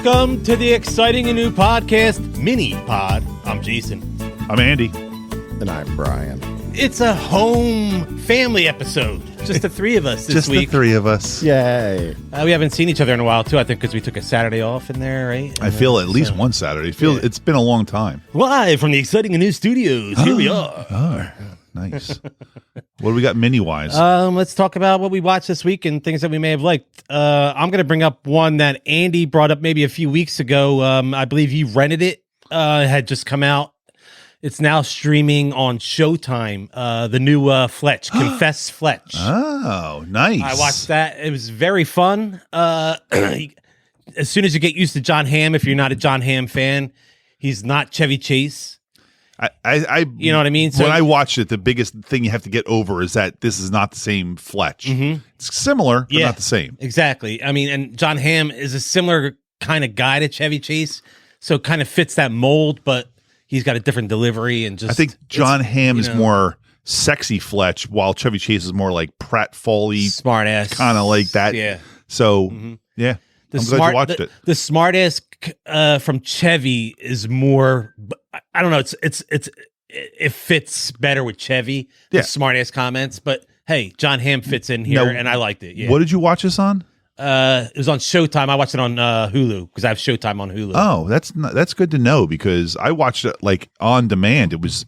Welcome to the exciting and new podcast, Minipod. I'm Jason. I'm Andy. And I'm Brian. It's a home family episode. Just the three of us this Just week. the three of us. Yay. We haven't seen each other in a while, too, I think, because we took a Saturday off in there, right? I feel at least one Saturday. It's been a long time. Live from the exciting and new studios. Here we are. Oh, nice. What do we got mini-wise? Let's talk about what we watched this week and things that we may have liked. I'm going to bring up one that Andy brought up maybe a few weeks ago. I believe he rented it. It had just come out. It's now streaming on Showtime. The new Fletch, Confess Fletch. Oh, nice. I watched that. It was very fun. As soon as you get used to John Hamm, if you're not a John Hamm fan, he's not Chevy Chase. You know what I mean? So when I watched it, the biggest thing you have to get over is that this is not the same Fletch. Mm-hmm. It's similar, but not the same. Exactly. I mean, and John Hamm is a similar kind of guy to Chevy Chase, so it kind of fits that mold, but he's got a different delivery and just. I think John Hamm is more sexy Fletch, while Chevy Chase is more like pratfall-y, smart ass, kind of like that. Yeah. So yeah, I'm glad you watched it. The smart ass from Chevy is more. I don't know. It fits better with Chevy. The smart ass comments, but hey, John Hamm fits in here, and I liked it. Yeah. What did you watch this on? It was on Showtime. I watched it on Hulu because I have Showtime on Hulu. Oh, that's good to know, because I watched it like on demand. It was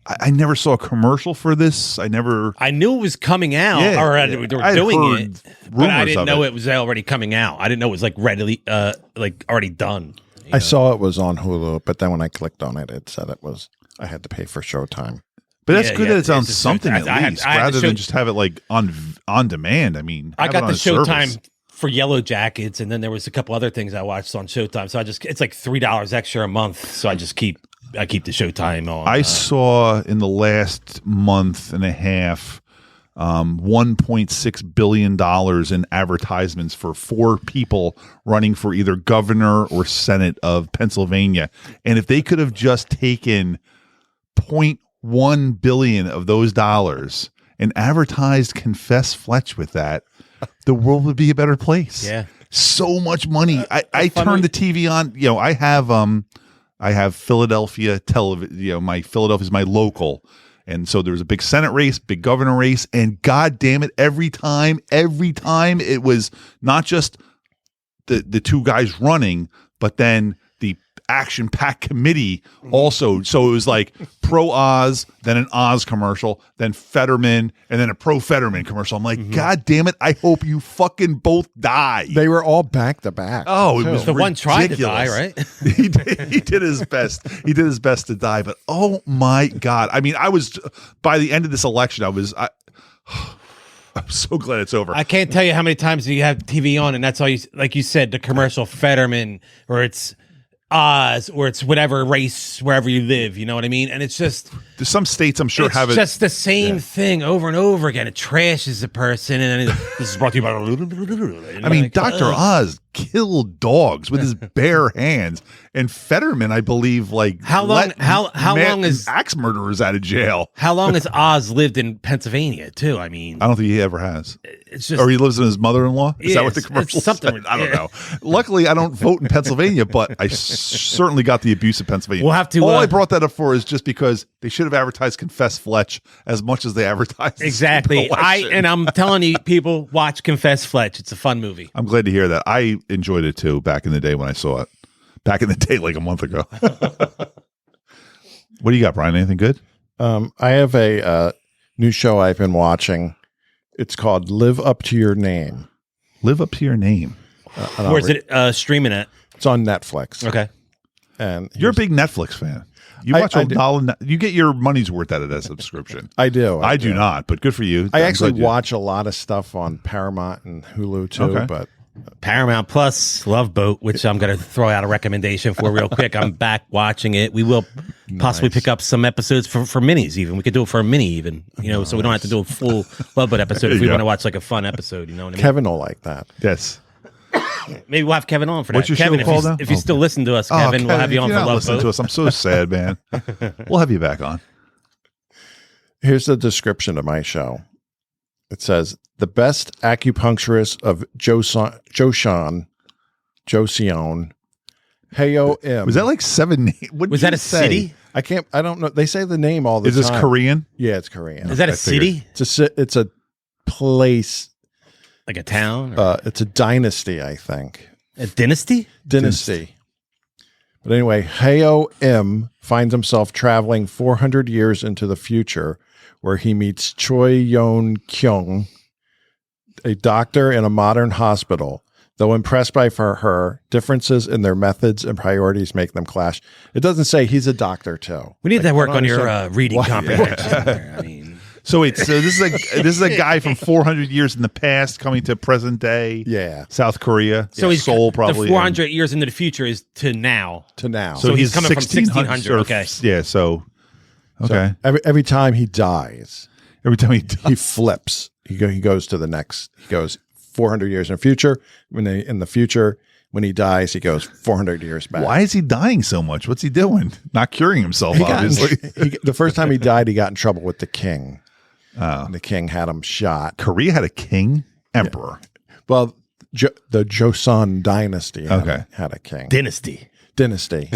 I never saw a commercial for this. I knew it was coming out, or they were doing it, but I didn't know it was already coming out. I didn't know it was like readily, like already done. I saw it was on Hulu, but then when I clicked on it, it said I had to pay for Showtime. But that's good that it's on something at least, rather than just have it like on demand. I mean, I got the Showtime for Yellow Jackets, and then there was a couple other things I watched on Showtime. So it's like $3 extra a month. So I keep the Showtime on. I saw in the last month and a half, $1.6 billion in advertisements for 4 people running for either governor or Senate of Pennsylvania. And if they could have just taken 0.1 billion of those dollars and advertised Confess Fletch with that, the world would be a better place. Yeah. So much money. I turned the TV on. You know, I have Philadelphia television. My Philadelphia is my local. And so there was a big Senate race, big governor race, and God damn it, every time it was not just the two guys running, but then the action-packed committee also. So it was like pro-Oz, then an Oz commercial, then Fetterman, and then a pro-Fetterman commercial. I'm like, God damn it, I hope you fucking both die. They were all back to back. Oh, it was the ridiculous. One tried to die, right? He did his best. He did his best to die, but oh my God. I mean, by the end of this election, I'm so glad it's over. I can't tell you how many times you have TV on, and that's all you, like you said, the commercial Fetterman, or it's Oz, or it's whatever race wherever you live, you know what I mean? And it's just there's some states I'm sure have it. It's just the same thing over and over again. It trashes the person, and then this is brought to you by. I mean, Dr. Oz killed dogs with his bare hands, and Fetterman, I believe, like how long is axe murderers out of jail? How long has Oz lived in Pennsylvania too? I mean, I don't think he ever has. It's just, or he lives in his mother-in-law. Is that what the commercial something? Said? I don't know. Luckily, I don't vote in Pennsylvania, but I certainly got the abuse of Pennsylvania. We'll have to. All I brought that up for is just because they should have advertised Confess Fletch as much as they advertised. Exactly. I'm telling you, people, watch Confess Fletch. It's a fun movie. I'm glad to hear that. I enjoyed it too back in the day when I saw it. Back in the day, like a month ago. What do you got, Brian? Anything good? I have a new show I've been watching. It's called Live Up to Your Name. Live Up to Your Name. Where's it streaming at? It's on Netflix. Okay. And you're a big Netflix fan. You watch you get your money's worth out of that subscription. I do. I do not, but good for you. I actually watch a lot of stuff on Paramount and Hulu too, but Paramount Plus, Love Boat, which I'm going to throw out a recommendation for real quick. I'm back watching it. We will possibly pick up some episodes for minis even. We could do it for a mini even, so we don't have to do a full Love Boat episode if we want to watch like a fun episode, you know what I mean? Kevin will like that. Yes. Maybe we'll have Kevin on for that. What's your Kevin, show called now? If you still listen to us, Kevin, we'll have you on for Love Boat. To us. I'm so sad, man. We'll have you back on. Here's the description of my show. It says, the best acupuncturist of Joseon Heyo-im. Was that like 7? What Was did that you a say? city? I don't know. They say the name all the Is time. this Korean? Yeah, it's Korean. Is that a I figured. city? It's a place. Like a town? Or It's a dynasty, I think. a dynasty? Dynasty. But anyway, Heyo-im finds himself traveling 400 years into the future, where he meets Choi Yeon-kyung, a doctor in a modern hospital. Though impressed by her, differences in their methods and priorities make them clash. It doesn't say he's a doctor too. We need to work I don't on your understand reading comprehension. There. I mean, So wait, so this is a guy from 400 years in the past coming to present day. Yeah, South Korea. so he's Seoul probably. the 400 years into the future is to now. to now. So he's coming from 1600, or- okay. Yeah. So okay. Every time he dies, Every time he flips. He goes to the next. He goes 400 years in the future. In the future, when he dies, he goes 400 years back. why is he dying so much? What's he doing? Not curing himself, obviously. The first time he died, he got in trouble with the king. Oh. And the king had him shot. Korea had a king, emperor. Well, the Joseon dynasty Okay. had a king. Dynasty. Dynasty.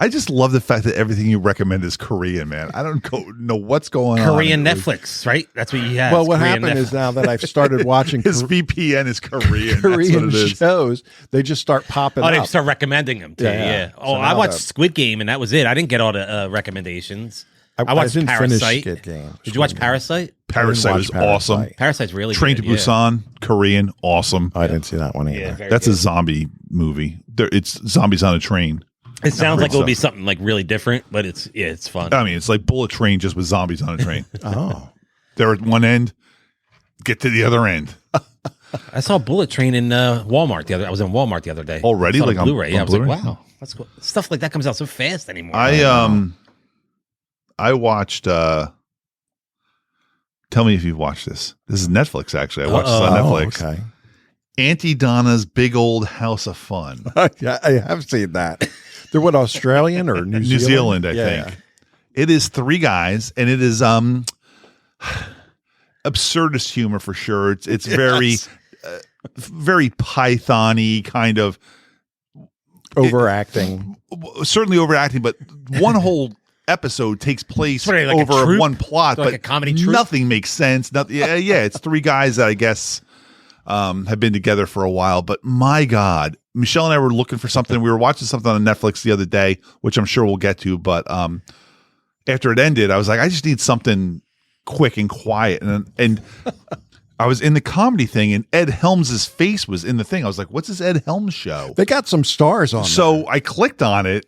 I just love the fact that everything you recommend is Korean, man. I don't know what's going on. Korean Netflix, right? That's what you have. Well, what Korean happened is now that I've started watching His VPN is Korean. That's what Korean it is. shows, they just start popping they up. start recommending them to you. Yeah. Yeah. So Oh, I now watched that- Squid Game and that was it. I didn't get all the recommendations. I watched didn't finish Parasite. Squid Game. Did you watch Parasite? Parasite was watch awesome. Parasite. Parasite's really Train to good, yeah. Busan, Korean, awesome. I didn't see that one either. Yeah, very That's good. a zombie movie. It's zombies on a train. It sounds great like it'll be stuff. something like really different, but it's fun. I mean, it's like Bullet Train just with zombies on a train. Oh. They're at one end, get to the other end. I saw Bullet Train in Walmart I was in Walmart the other day. Already? I saw the Like on- Blu-ray. Yeah, on I was like, Blu-ray? wow, that's cool. Stuff like that comes out so fast anymore. I watched tell me if you've watched this. This is Netflix, actually. I watched this on Netflix. Okay. Aunty Donna's Big Old House of Fun. Yeah, I have seen that. They're what, Australian or New Zealand? New Zealand, I Yeah. think. It is 3 guys, and it is absurdist humor for sure. It's very very Python-y kind of, Overacting. certainly overacting, but one whole episode takes place Sort of like a over troupe? one plot, Like but a comedy troupe? nothing makes sense. Nothing. Yeah. It's 3 guys that I guess have been together for a while. But my God, Michelle and I were looking for something. We were watching something on Netflix the other day, which I'm sure we'll get to. But after it ended, I was like, I just need something quick and quiet. And I was in the comedy thing, and Ed Helms' face was in the thing. I was like, what's this Ed Helms show? They got some stars on So I clicked on it,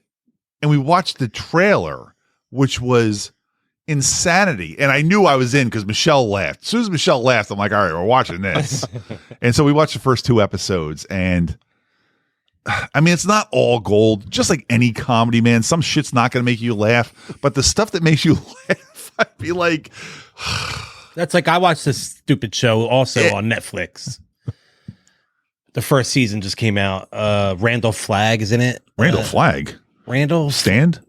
and we watched the trailer, which was insanity. And I knew I was in because Michelle laughed. As soon as Michelle laughed, I'm like, all right, we're watching this. And so we watched the first 2 episodes, and I mean, it's not all gold, just like any comedy, man. Some shit's not going to make you laugh, but the stuff that makes you laugh, I'd be like, That's like I watched this stupid show also on Netflix. The first season just came out. Randall Flagg is in it. Randall Flagg. Randall Stand?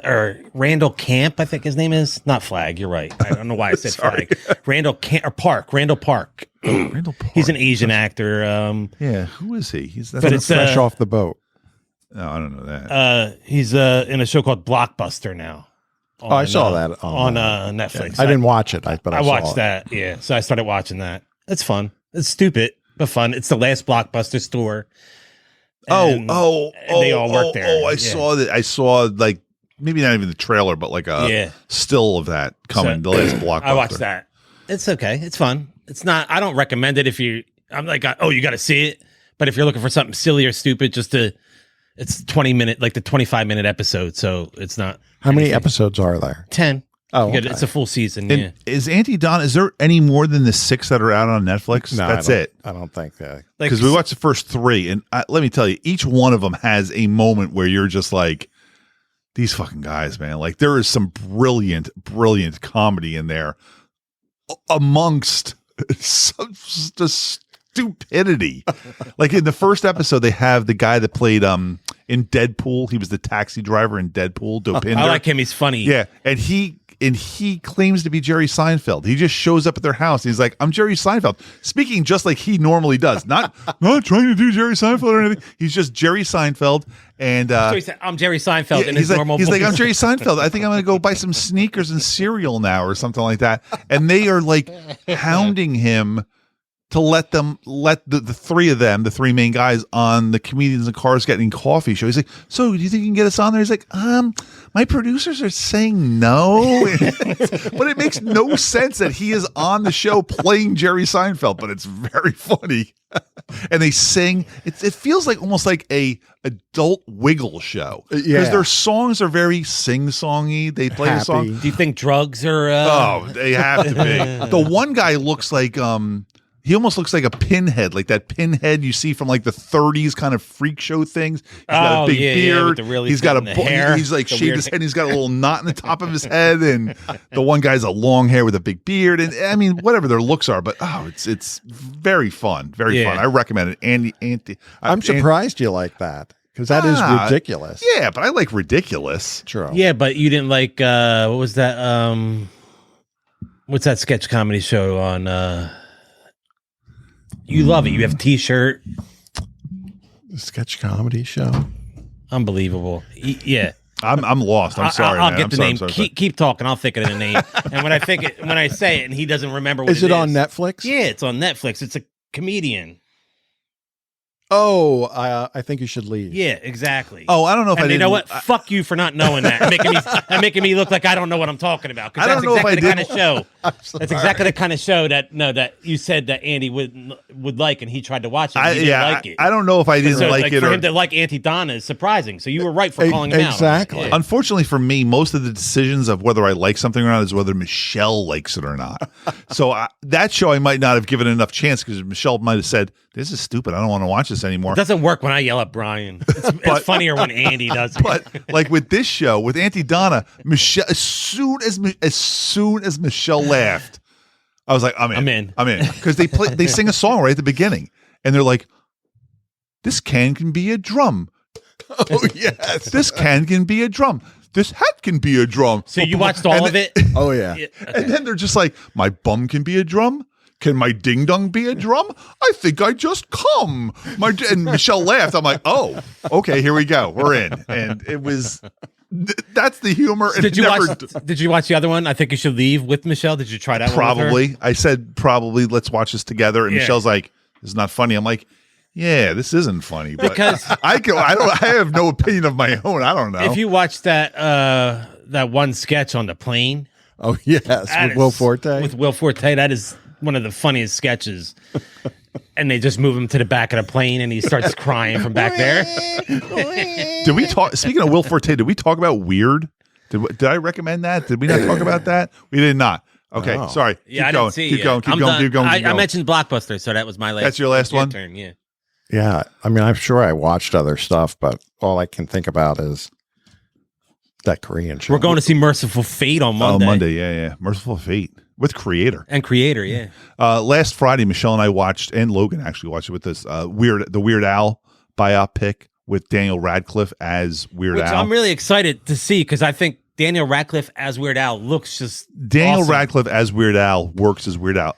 or Randall Camp, I think his name is. Not Flag. You're right. I don't know why I said Flag. Randall Camp or Park. Randall Park. Randall Park. He's an Asian actor. Yeah, who is he? He's But that's it's Fresh off the boat. no, I don't know that. he's in a show called Blockbuster now. I saw that on Netflix. I didn't watch it, but I saw watched it. that. Yeah, so I started watching that. It's fun. It's stupid but fun. It's the last Blockbuster store. And they all work there. I Yeah. saw that. I saw like maybe not even the trailer, but like a still of that coming. So, The last Blockbuster. I watched that. It's okay. It's fun. It's not. I don't recommend it if you. I'm like, oh, you got to see it. But if you're looking for something silly or stupid, it's 20-minute, like the 25-minute episode. So it's not. How many episodes are there? 10. Oh, You get- okay. it's a full season. And Yeah. is Aunty Donna? Is there any more than the 6 that are out on Netflix? No, That's I don't- it. I don't think that. Like, Because we watched the first 3, and let me tell you, each one of them has a moment where you're just like, these fucking guys, man. Like there is some brilliant comedy in there amongst some the stupidity. Like in the first episode, they have the guy that played in Deadpool. He was the taxi driver in Deadpool, Dopinder. I like him. He's funny. Yeah, and he he claims to be Jerry Seinfeld. He just shows up at their house. And he's like, I'm Jerry Seinfeld, speaking just like he normally does. Not trying to do Jerry Seinfeld or anything. He's just Jerry Seinfeld. And so he said, I'm Jerry Seinfeld in his normal voice. He's like, I'm voice. Jerry Seinfeld. I think I'm going to go buy some sneakers and cereal now or something like that. And they are like hounding him to let the three of them, the three main guys on the Comedians in Cars Getting Coffee show. He's like, so do you think you can get us on there? He's like, my producers are saying no. But it makes no sense that he is on the show playing Jerry Seinfeld, but it's very funny. And they sing. It feels like almost like a adult wiggle show. Because their songs are very sing-songy. They play a song. Do you think drugs are... Oh, they have to be. The one guy looks like... he almost looks like a pinhead, like that pinhead you see from like the 30s kind of freak show things. He's got a big beard. He's got a hair. He's like shaved his head. And he's got a little knot in the top of his head. And the one guy's a long hair with a big beard. And I mean, whatever their looks are, but it's very fun, very fun. I recommend it. Aunty. I'm surprised you like that because that is ridiculous. Yeah, but I like ridiculous. True. Yeah, but you didn't like what was that? What's that sketch comedy show on? You love it. You have a T-shirt. Sketch comedy show. Unbelievable. Yeah. I'm lost. I'm sorry. I'll man. get I'm the sorry, name. I'm sorry. Keep talking. I'll think of the name. And when I say it, and he doesn't remember what is it on Netflix? Yeah, it's on Netflix. It's a comedian. Oh, I think you should leave. Yeah, exactly. Oh, I don't know if and I didn't. You know what? Fuck you for not knowing that. And making me look like I don't know what I'm talking about. I don't know exactly if I the did. kind of show. That's exactly the kind of show that you said that Andy would like, and he tried to watch it. And he didn't like it. I don't know if I didn't like it. For him to like Aunty Donna is surprising. So you were right for calling him out. Exactly. Yeah. Unfortunately for me, most of the decisions of whether I like something or not is whether Michelle likes it or not. So that show I might not have given enough chance because Michelle might have said, "This is stupid. I don't want to watch this anymore." It doesn't work when I yell at Brian. It's funnier when Andy does it. But like with this show, with Aunty Donna, Michelle, as soon as Michelle laughed, I was like, I'm in. Because they sing a song right at the beginning, and they're like, "This can be a drum." Oh yes, this can be a drum. This hat can be a drum. So you watched all of it? Oh yeah. Okay. And then they're just like, "My bum can be a drum. Can my ding dong be a drum? I think I just come." And Michelle laughed. I'm like, "Oh, okay, here we go. We're in." And it was that's the humor. So did you watch the other one? I think you should leave with Michelle. Did you try that? Probably. One with her? I said probably. Let's watch this together. And Michelle's like, "This is not funny." I'm like, "Yeah, this isn't funny." But because I have no opinion of my own. I don't know. If you watch that one sketch on the plane. Oh yes, with Will Forte. With Will Forte, that is one of the funniest sketches. And they just move him to the back of the plane and he starts crying from back there. Did we talk, speaking of Will Forte, did we talk about Weird? Did I recommend that? Did we not talk about that? We did not. Okay, sorry. Yeah, keep going. Keep going. I mentioned Blockbuster, so that was my last. That's your last one? Turn, yeah. Yeah, I mean, I'm sure I watched other stuff, but all I can think about is that Korean show. We're going to see Merciful Fate on Monday. Oh, Monday, yeah. Merciful Fate. With Creator. And Creator, yeah. Last Friday, Michelle and I watched, and Logan actually watched it with this the Weird Al biopic with Daniel Radcliffe as Weird Al. I'm really excited to see because I think Daniel Radcliffe as Weird Al looks just Daniel awesome. Radcliffe as Weird Al works as Weird Al.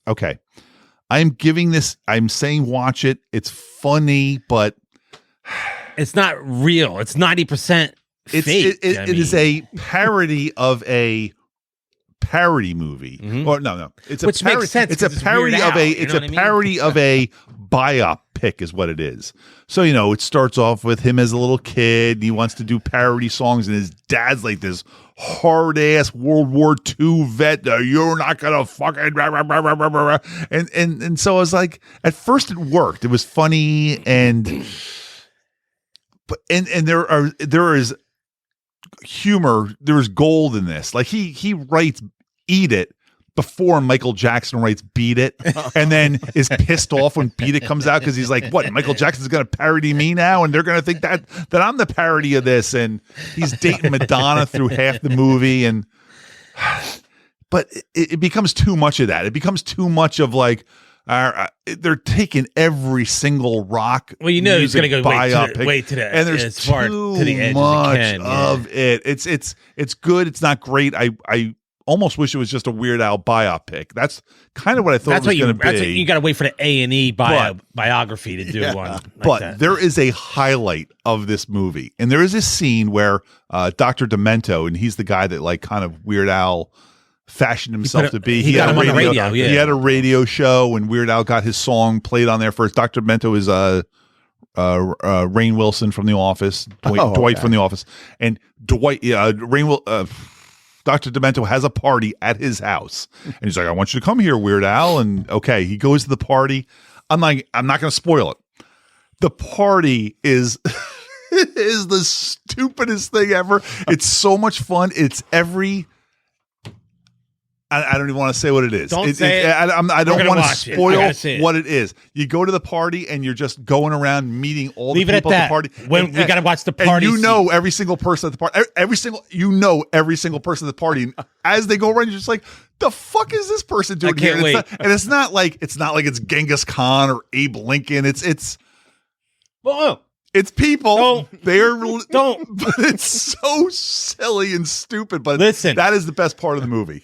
Okay. I'm saying watch it. It's funny, but it's not real. It's 90% fake. It is a parody of a parody movie. Mm-hmm. Or no. It's Which makes sense. It's a parody of a parody of a biopic is what it is. So, it starts off with him as a little kid. He wants to do parody songs, and his dad's like this hard ass World War II vet. You're not gonna fucking rah, rah, rah, rah, rah, rah. And so I was like, at first it worked. It was funny and there is humor. There is gold in this. Like he writes "Eat It" before Michael Jackson writes "Beat It," and then is pissed off when "Beat It" comes out because he's like, "What? Michael Jackson's going to parody me now, and they're going to think that I'm the parody of this." And he's dating Madonna through half the movie, but it becomes too much of that. It becomes too much of like, They're taking every single rock. Well, you know he's going to go biopic, way to the and there's as far too to the edge much as you can, of it. It's good. It's not great. I almost wish it was just a Weird Al biopic. That's kind of what I thought it was going to be. That's what you got to wait for the A&E biography to do one. Like but that. there is a highlight of this movie, and there is a scene where Dr. Demento, and he's the guy that like kind of Weird Al fashioned himself to be. He got him on the radio. Yeah. He had a radio show, and Weird Al got his song played on there first. Dr. Demento is Rainn Wilson from The Office, Dwight from The Office, and Dwight Dr. Demento has a party at his house, and he's like, "I want you to come here, Weird Al." And okay, he goes to the party. I'm like, I'm not going to spoil it. The party is is the stupidest thing ever. It's so much fun. It's every. I don't even want to say what it is. Don't say it. I don't want to spoil what it is. You go to the party and you're just going around meeting all the people at the party. When we got to watch the party, and you know every single person at the party. Every single person at the party. And as they go around, you're just like, the fuck is this person doing here? Wait. It's not like it's Genghis Khan or Abe Lincoln. It's people. Don't. But it's so silly and stupid. But listen, that is the best part of the movie.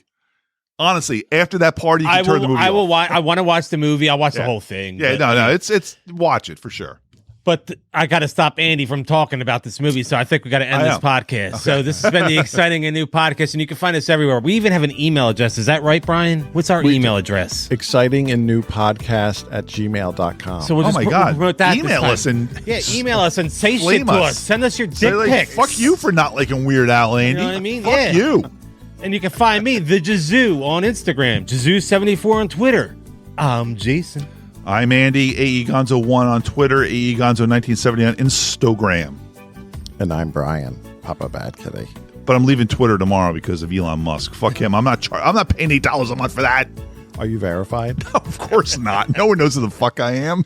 Honestly, after that party, you can turn the movie off. I want to watch the movie. I'll watch the whole thing. Yeah, no, it's watch it for sure. But I got to stop Andy from talking about this movie, so I think we got to end this podcast. Okay. So this has been the Exciting and New Podcast, and you can find us everywhere. We even have an email address. Is that right, Brian? What's our email address? Exciting and New Podcast @gmail.com. So we'll just promote that. Email us and email us and say shit to us. Send us your dick pics. Fuck you for not liking Weird Al, Andy. You know what I mean? Fuck you. And you can find me, the Jazoo, on Instagram, Jazoo74 on Twitter. I'm Jason. I'm Andy, AEGonzo1 on Twitter, AEGonzo1970 on Instagram. And I'm Brian, Papa Bad Kitty. But I'm leaving Twitter tomorrow because of Elon Musk. Fuck him. I'm not paying $8 a month for that. Are you verified? Of course not. No one knows who the fuck I am.